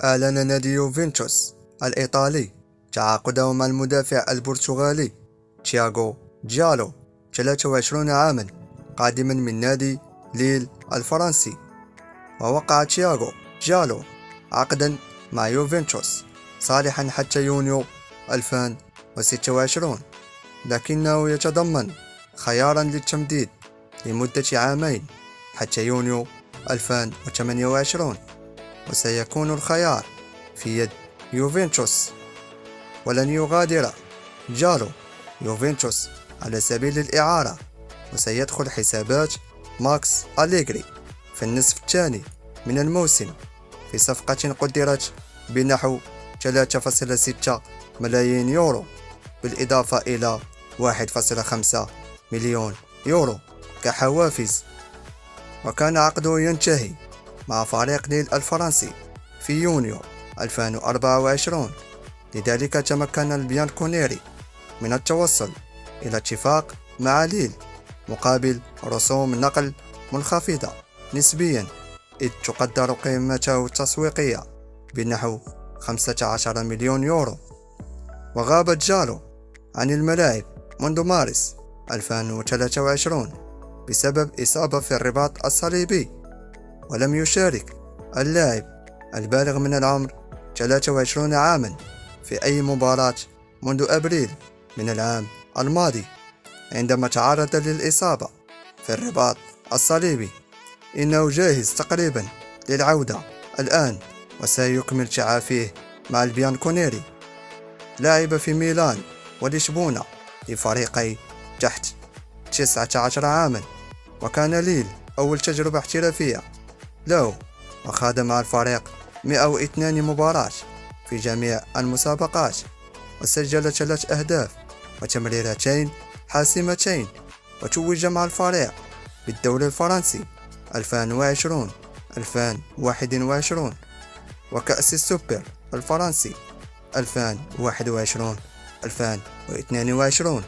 أعلن نادي يوفنتوس الإيطالي تعاقده مع المدافع البرتغالي تياغو جالو 23 عاما قادما من نادي ليل الفرنسي. ووقع تياغو جالو عقدا مع يوفنتوس صالحا حتى يونيو 2026، لكنه يتضمن خيارا للتمديد لمدة عامين حتى يونيو 2028، وسيكون الخيار في يد يوفنتوس. ولن يغادر جالو يوفنتوس على سبيل الإعارة، وسيدخل حسابات ماكس أليغري في النصف الثاني من الموسم في صفقة قدرت بنحو 3.6 ملايين يورو، بالإضافة إلى 1.5 مليون يورو كحوافز. وكان عقده ينتهي مع فريق ليل الفرنسي في يونيو 2024، لذلك تمكن البيانكونيري من التوصل إلى اتفاق مع ليل مقابل رسوم نقل منخفضة نسبيا، إذ تقدر قيمته التسويقية بنحو 15 مليون يورو. وغاب جالو عن الملاعب منذ مارس 2023 بسبب إصابة في الرباط الصليبي، ولم يشارك اللاعب البالغ من العمر 23 عاما في أي مباراة منذ أبريل من العام الماضي، عندما تعرض للإصابة في الرباط الصليبي. إنه جاهز تقريبا للعودة الآن، وسيكمل تعافيه مع البيانكونيري. لعب في ميلان ولشبونة لفريقي تحت 19 عاما، وكان ليل أول تجربة احترافية له، وخاض مع الفريق 102 مباراة في جميع المسابقات، وسجل 3 أهداف وتمريرتين حاسمتين، وتوج مع الفريق بالدوري الفرنسي 2020-2021 وكأس السوبر الفرنسي 2021-2022.